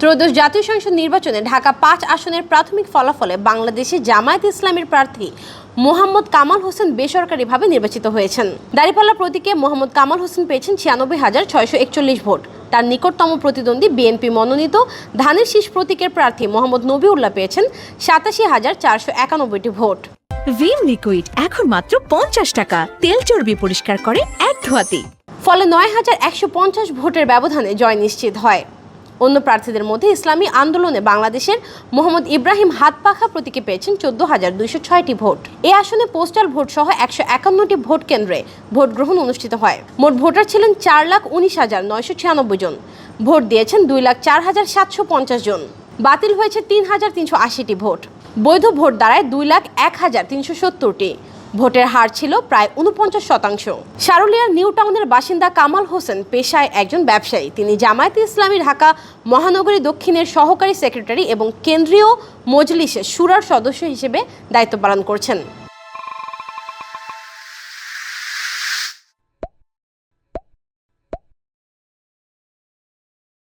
ত্রয়োদশ জাতীয় সংসদ নির্বাচনে ঢাকা ৫ আসনের প্রাথমিক ফলাফলে বাংলাদেশে জামায়াত ইসলামীর প্রার্থী মোহাম্মদ কামাল হোসেন বেসরকারিভাবে নির্বাচিত হয়েছেন। দাঁড়িপাল্লা প্রতীকে মোহাম্মদ কামাল হোসেন পেয়েছেন ৯৬,৬৪১ ভোট। তার নিকটতম প্রতিদ্বন্দ্বী বিএনপি মনোনীত ধানের শীষ প্রতীকের প্রার্থী মোহাম্মদ নবীউল্লাহ পেয়েছেন ৮৭,৪৯১টি ভোট। ভিম লিকুইড এখন মাত্র ৫০ টাকা, তেল চর্বি পরিষ্কার করে এক ধোয়াতেই। ফলে ৯,১৫০ ভোটের ব্যবধানে জয় নিশ্চিত হয়। অন্য প্রার্থীদের মধ্যে ইসলামী আন্দোলনে বাংলাদেশের মোহাম্মদ ইব্রাহিম হাতপাখা প্রতীকে পেয়েছেন ১৪,২০৬টি ভোট। এই আসনে পোস্টাল ভোট সহ ১৫১টি ভোট কেন্দ্রে ভোট গ্রহণ অনুষ্ঠিত হয়। মোট ভোটার ছিলেন ৪,১৯,৯৯৬ জন। ভোট দিয়েছেন ২,০৪,৭৫০ জন। বাতিল হয়েছে ৩,৩৮০টি ভোট। বৈধ ভোট দাঁড়ায় ২,০১,৩৭০টি। ভোটের হার ছিল প্রায় ৪৯%। সারুলিয়ার নিউ টাউনের বাসিন্দা কামাল হোসেন পেশায় একজন ব্যবসায়ী। তিনি জামায়াতে ইসলামী ঢাকা মহানগরী দক্ষিণের সহকারী সেক্রেটারি এবং কেন্দ্রীয় মজলিসে শুরার সদস্য হিসেবে দায়িত্ব পালন করছেন।